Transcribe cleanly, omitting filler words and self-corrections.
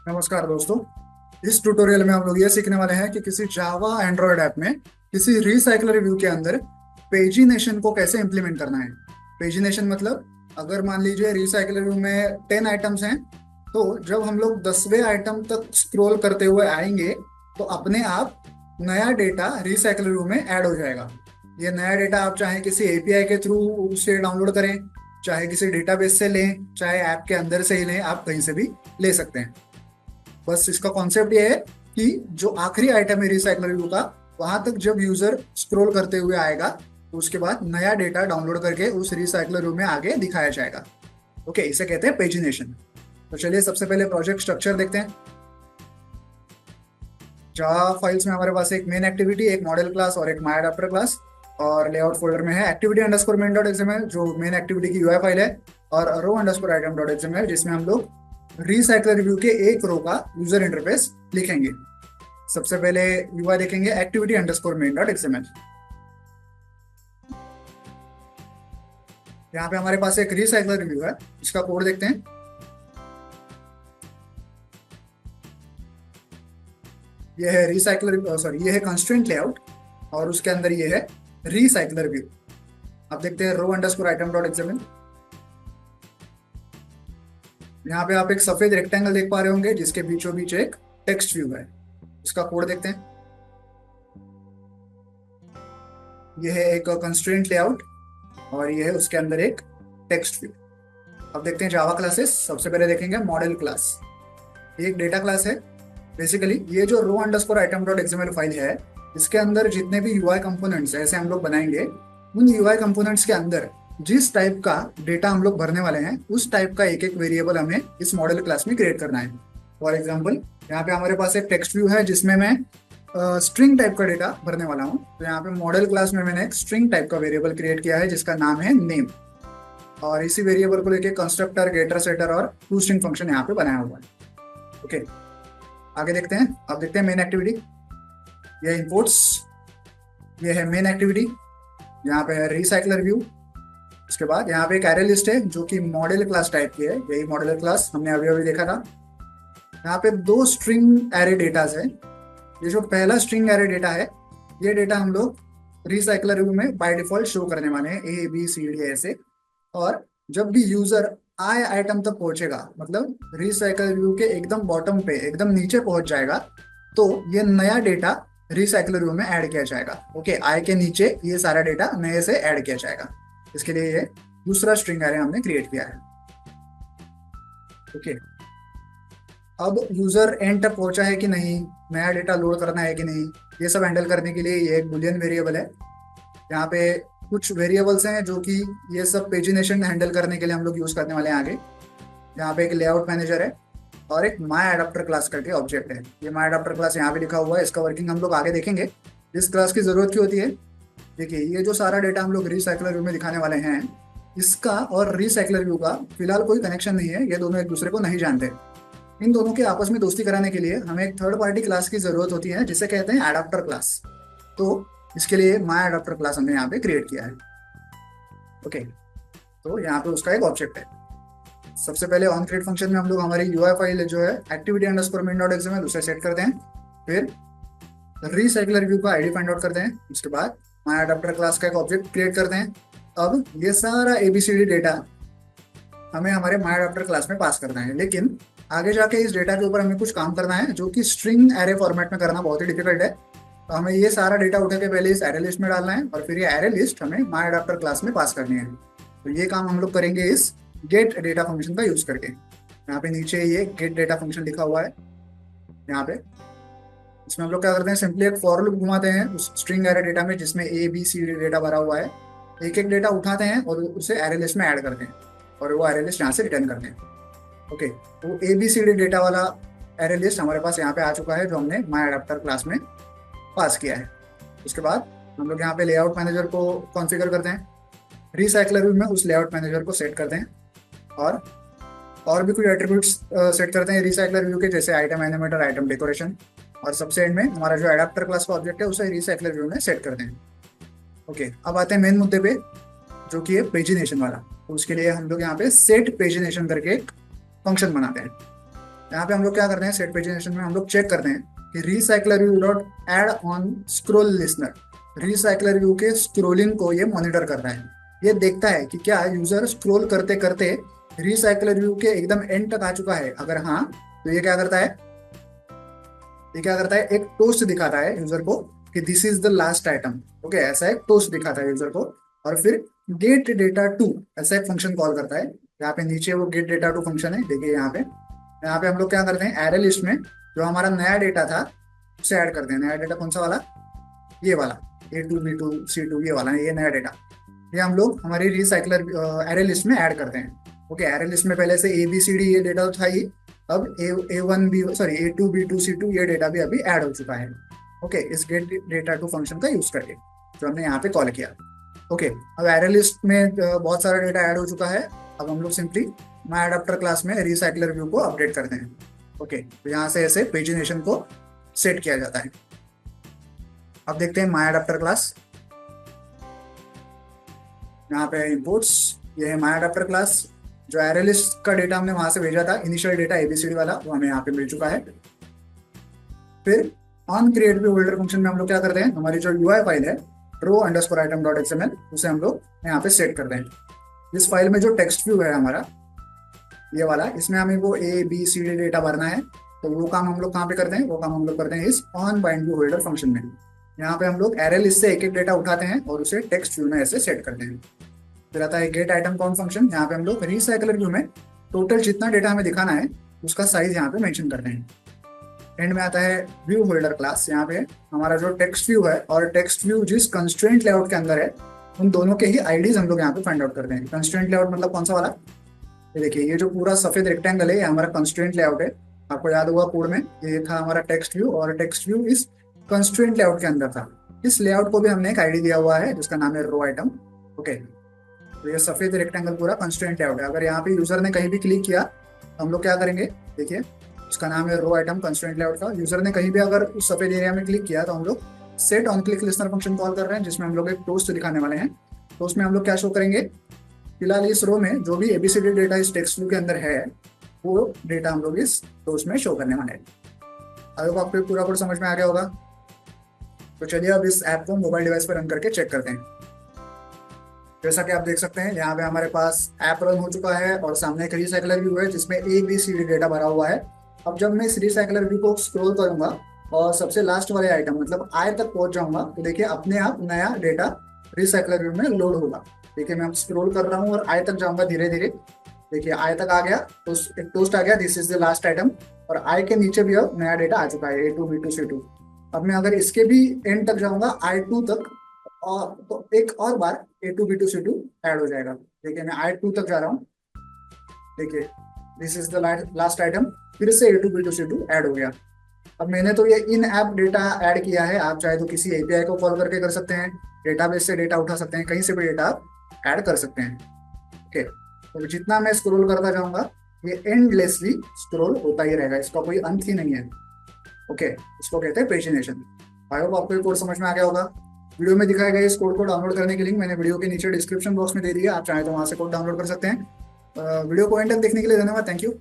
नमस्कार दोस्तों। इस ट्यूटोरियल में हम लोग ये सीखने वाले हैं कि किसी जावा एंड्रॉयड ऐप में किसी रिसाइकलर व्यू के अंदर पेजिनेशन को कैसे इंप्लीमेंट करना है। पेजिनेशन मतलब अगर मान लीजिए रिसाइकलर व्यू में 10 आइटम्स हैं, तो जब हम लोग 10वें आइटम तक स्क्रॉल करते हुए आएंगे तो अपने आप नया डेटा रिसाइकलर व्यू में ऐड हो जाएगा। ये नया डेटा आप चाहे किसी एपीआई के थ्रू उसे डाउनलोड करें, चाहे किसी डेटाबेस से लें, चाहे ऐप के अंदर से ही लें, आप कहीं से भी ले सकते हैं। बस इसका कॉन्सेप्ट ये है कि जो आखिरी आइटम है रिसाइकलर व्यू का, वहां तक जब यूजर स्क्रॉल करते हुए आएगा तो उसके बाद नया डेटा डाउनलोड करके उस रिसाइकलर व्यू में आगे दिखाया जाएगा। ओके, इसे कहते हैं पेजिनेशन। तो चलिए सबसे पहले प्रोजेक्ट स्ट्रक्चर देखते हैं। जावा फाइल्स में हमारे पास एक मेन एक्टिविटी, एक मॉडल क्लास और एक माई अडाप्टर क्लास। और लेआउट फोल्डर में है activity underscore main dot XML जो मेन एक्टिविटी की यूआई फाइल है, और रो अंडरस्कोर आइटम डॉट एक्सएमएल जिसमें हम लोग रिसाइकलर रिव्यू के एक रो का यूजर इंटरफेस लिखेंगे। सबसे पहले यूआई देखेंगे activity underscore main dot XML. यहाँ पे हमारे पास एक रिसाइकलर रिव्यू है, इसका कोड देखते हैं। ये है रिसाइकलर, सॉरी ये है कंस्ट्रेंट लेआउट, और उसके अंदर ये है रिसाइकलर व्यू। अब देखते हैं रो अंडरस्कोर आइटम डॉट एक्सएमएल। यहाँ पे आप एक सफेद रेक्टेंगल देख पा रहे होंगे जिसके बीचों बीच एक टेक्स्ट व्यू है, इसका कोड देखते हैं। यह है एक कंस्ट्रेंट लेआउट और ये है उसके अंदर एक टेक्स्ट व्यू। अब देखते हैं जावा क्लासेस। सबसे पहले देखेंगे मॉडल क्लास। ये एक डेटा क्लास है। बेसिकली ये जो row underscore item dot XML file है, इसके अंदर जितने भी यूआई कंपोनेंट्स ऐसे हम लोग बनाएंगे, उन यूआई कंपोनेंट्स के अंदर जिस टाइप का डेटा हम लोग भरने वाले हैं उस टाइप का एक एक वेरिएबल हमें इस मॉडल क्लास में क्रिएट करना है। फॉर एग्जाम्पल यहाँ पे हमारे पास एक टेक्स्ट व्यू है जिसमें मैं स्ट्रिंग टाइप का डेटा भरने वाला हूँ। तो यहाँ पे मॉडल क्लास में मैंने एक स्ट्रिंग टाइप का वेरिएबल क्रिएट किया है जिसका नाम है नेम, और इसी वेरिएबल को लेके कंस्ट्रक्टर, गेटर, सेटर और टूस्ट्रिंग फंक्शन यहाँ पे बनाया हुआ है। ओके, आगे देखते हैं। अब देखते हैं मेन एक्टिविटी। ये इनपुट्स, ये है मेन एक्टिविटी। यहाँ पे है रिसाइकलर व्यू। उसके बाद यहाँ पे एक एरे लिस्ट है जो कि मॉडल क्लास टाइप की है, यही मॉडल क्लास हमने अभी अभी देखा था। यहाँ पे दो स्ट्रिंग एरे डेटास है। ये जो पहला स्ट्रिंग एरे डेटा है, ये डेटा हम लोग रिसाइकलर व्यू में बाय डिफॉल्ट शो करने वाले हैं, ए बी सी डी ऐसे। और जब भी यूजर आई आइटम तक पहुंचेगा, मतलब रिसाइकल व्यू के एकदम बॉटम पे, एकदम नीचे पहुंच जाएगा, तो ये नया डेटा रिसाइकलर व्यू में ऐड किया जाएगा। ओके, आई के नीचे ये सारा डेटा नए से ऐड किया जाएगा। इसके लिए ये दूसरा स्ट्रिंग एरे हमने क्रिएट किया है। ओके, अब यूजर एंड तक पहुंचा है कि नहीं, नया डेटा लोड करना है कि नहीं, ये सब हैंडल करने के लिए ये एक बुलियन वेरिएबल है। यहाँ पे कुछ वेरिएबल्स हैं जो कि ये सब पेजिनेशन हैंडल करने के लिए हम लोग यूज करने वाले हैं आगे। यहाँ पे एक लेआउट मैनेजर है और एक माई अडाप्टर क्लास करके ऑब्जेक्ट है। ये माई अडाप्टर क्लास यहाँ पे लिखा हुआ है, इसका वर्किंग हम लोग आगे देखेंगे। इस क्लास की जरूरत क्यों होती है? देखिए, ये जो सारा डेटा हम लोग रिसाइकलर व्यू में दिखाने वाले हैं, इसका और रिसाइकलर व्यू का फिलहाल कोई कनेक्शन नहीं है, ये दोनों एक दूसरे को नहीं जानते। इन दोनों के आपस में दोस्ती कराने के लिए हमें एक थर्ड पार्टी क्लास की जरूरत होती है जिसे कहते हैं एडाप्टर क्लास। तो इसके लिए माई एडाप्टर क्लास हमने यहाँ पे क्रिएट किया है। ओके, तो यहाँ पे उसका एक ऑब्जेक्ट है। सबसे पहले ऑन क्रिएट फंक्शन में हम लोग हमारी यूआई फाइल जो है activity underscore main dot XML उसे सेट करते हैं। फिर रिसाइकलर व्यू का आईडी फाइंड आउट करते हैं। उसके बाद माई एडाप्टर क्लास का एक ऑब्जेक्ट क्रिएट करते हैं। अब ये सारा एबीसीडी डेटा हमें हमारे माई एडाप्टर क्लास में पास करना है, लेकिन आगे जाके इस डेटा के ऊपर हमें कुछ काम करना है जो कि स्ट्रिंग एरे फॉर्मेट में करना बहुत ही डिफिकल्ट है। तो हमें ये सारा डेटा उठा के पहले इस एरे लिस्ट में डालना है और फिर ये एरे लिस्ट हमें माई एडाप्टर क्लास में पास करनी है। तो ये काम हम लोग करेंगे इस गेट डेटा फंक्शन का यूज करके। यहाँ पे नीचे ये गेट डेटा फंक्शन लिखा हुआ है। यहाँ पे इसमें हम लोग क्या करते हैं, सिंपली एक फॉर लूप घुमाते हैं उस स्ट्रिंग एरे डेटा में जिसमें A B C D data भरा हुआ है। एक एक डेटा उठाते हैं और उसे एरे लिस्ट में ऐड करते हैं और वो एरे लिस्ट यहाँ से रिटर्न करते हैं। ओके, तो A B C D data वाला एरे लिस्ट हमारे पास यहाँ पे आ चुका है जो हमने माई एडाप्टर क्लास में पास किया है। उसके बाद हम लोग यहाँ पे लेआउट मैनेजर को कॉन्फ़िगर करते हैं। रिसाइकलर व्यू में उस लेआउट मैनेजर को सेट करते हैं और भी कुछ एट्रीब्यूट्स सेट करते हैं रिसाइकलर व्यू के, जैसे आइटम एनिमेटर, आइटम डेकोरेशन। और सबसे एंड में हमारा जो एडाप्टर क्लास का ऑब्जेक्ट है उसे रिसाइकलर व्यू में सेट करते हैं। ओके, अब आते हैं मेन मुद्दे पे जो कि है पेजिनेशन वाला। तो उसके लिए हम लोग यहाँ पे सेट पेजिनेशन करके एक फंक्शन बनाते हैं। यहाँ पे हम लोग क्या करते हैं, सेट पेजिनेशन में हम लोग चेक करते हैं कि recycler view dot add on scroll listener recycler view के स्क्रोलिंग को ये मॉनिटर करता है। ये देखता है कि क्या यूजर स्क्रोल करते करते रिसाइकलर व्यू के एकदम एंड तक आ चुका है। अगर हाँ, तो ये क्या करता है, ये क्या करता है, एक टोस्ट दिखाता है यूजर को कि this is the last item. Okay, ऐसा एक टोस्ट दिखाता है यूजर को। और फिर गेट डेटा टू ऐसा एक फंक्शन कॉल करता है। यहाँ पे नीचे वो गेट डेटा टू फंक्शन है, देखिए यहाँ पे हम लोग क्या करते हैं, एरे लिस्ट में जो हमारा नया डेटा था उसे ऐड करते हैं। नया डेटा कौन सा वाला, ये वाला A2 B2 C2 ये वाला है, ये नया डेटा। ये हम लोग हमारी रिसाइकलर एरे लिस्ट में ऐड करते हैं। ओके, एरे लिस्ट में पहले से ABCD ये डेटा तो था ही, अब A1 B, sorry A2 B2 C2 ये डेटा भी अभी ऐड हो चुका है। ओके, इस गेट डेटा टू फंक्शन का यूज करके जो हमने यहाँ पे कॉल किया। ओके, अब एरे लिस्ट में बहुत सारा डेटा ऐड हो चुका है। अब हम लोग सिंपली माई अडाप्टर क्लास में रिसाइकलर व्यू को अपडेट करते हैं। ओके, तो यहाँ से ऐसे पेजिनेशन को सेट किया जाता है। अब देखते हैं माई अडाप्टर क्लास। यहाँ पे इंपोर्ट्स, ये है माई अडाप्टर क्लास। जो एरे लिस्ट का डेटा हमने वहां से भेजा था, इनिशियल डेटा ABCD वाला, वो हमें यहाँ पे मिल चुका है। फिर on create view holder function में हम लोग क्या करते हैं, हमारी जो UI फाइल है row_item.xml उसे हम लोग यहाँ पे सेट करते हैं। इस फाइल में जो टेक्स्ट व्यू है हमारा ये वाला, इसमें हमें वो ABCD डेटा भरना है। तो वो काम हम लोग कहाँ पे करते हैं, वो काम हम लोग करते हैं इस on bind view holder function में। यहाँ पे हम लोग एरे लिस्ट से एक एक डेटा उठाते हैं और उसे टेक्स्ट व्यू में ऐसे सेट करते हैं। फिर आता है गेट आइटम काउंट फंक्शन। यहाँ पे हम लोग रिसाइकलर व्यू में टोटल जितना डेटा हमें दिखाना है उसका साइज यहाँ पे मेंशन करते हैं। एंड में आता है व्यू होल्डर क्लास। यहाँ पे हमारा जो टेक्स्ट व्यू है और टेक्स्ट व्यू जिस कंस्ट्रेंट लेआउट के अंदर है, उन दोनों के ही आईडीज हम लोग यहाँ पे फाइंड आउट करते हैं। कंस्ट्रेंट लेआउट मतलब कौन सा वाला, ये देखिए, ये जो पूरा सफेद रेक्टेंगल है ये हमारा कंस्ट्रेंट लेआउट है। आपको याद होगा कोड में ये था हमारा टेक्स्ट व्यू, और टेक्स्ट व्यू इस कंस्ट्रेंट लेआउट के अंदर था। इस लेआउट को भी हमने एक आईडी दिया हुआ है जिसका नाम है रो आइटम। ओके, तो ये सफेद रेक्टेंगल पूरा कंस्ट्रेंट लेआउट है। अगर यहाँ पे यूजर ने कहीं भी क्लिक किया तो हम लोग क्या करेंगे, देखिए उसका नाम है रो आइटम कंस्ट्रेंट लेआउट का। यूजर ने कहीं भी अगर उस सफेद एरिया में क्लिक किया तो हम लोग set on click listener function call कर रहे हैं, जिसमें हम लोग एक टोस्ट दिखाने वाले हैं। तो उसमें हम लोग क्या शो करेंगे, फिलहाल इस रो में जो भी ABCD डेटा इस टेक्स्ट व्यू के अंदर है वो डेटा हम लोग इस टोस्ट में शो करने वाले हैं। अगर आपको पूरा कोड समझ में आ गया होगा तो चलिए अब इस ऐप को मोबाइल डिवाइस पर रन करके चेक करते हैं। जैसा कि आप देख सकते हैं यहाँ पे हमारे पास ऐप रन हो चुका है और सामने एक रिसाइकलर व्यू है जिसमें ABCD डेटा भरा हुआ है। अब जब मैं इस रिसाइकलर व्यू को स्क्रॉल करूंगा और सबसे लास्ट वाले आइटम मतलब आय तक पहुंच जाऊंगा तो देखिए अपने आप नया डेटा रिसाइकलर व्यू में लोड होगा। देखिए मैं अब स्क्रॉल कर रहा हूँ और आय तक जाऊंगा धीरे धीरे। देखिए आय तक आ गया तो एक टोस्ट आ गया, this is the last item. और आय के नीचे भी अब नया डेटा आ चुका है A2 B2 C2। अब मैं अगर इसके भी एंड तक जाऊंगा I2 तक, और तो एक और बार A2 B2 C2 ऐड हो जाएगा। देखिए मैं I2 तक जा रहा हूँ, देखिए this is the last item, फिर से A2 B2 C2 ऐड हो गया। अब मैंने तो ये इन ऐप डेटा ऐड किया है, आप चाहे तो किसी API को कॉल करके कर सकते हैं, डेटाबेस से डेटा उठा सकते हैं, कहीं से भी डेटा आप ऐड कर सकते हैं। ओके, तो जितना मैं स्क्रॉल करता जाऊंगा ये एंडलेसली स्क्रॉल होता ही रहेगा, इसका कोई अंत ही नहीं है। ओके, इसको कहते हैं पेजिनेशन। आई होप आपको ये कोड समझ में आ गया होगा। वीडियो में दिखाए गए इस कोड को डाउनलोड करने की लिंक मैंने वीडियो के नीचे डिस्क्रिप्शन बॉक्स में दे दी है, आप चाहे तो वहां से कोड डाउनलोड कर सकते हैं। वीडियो को एंड तक देखने के लिए धन्यवाद, थैंक यू।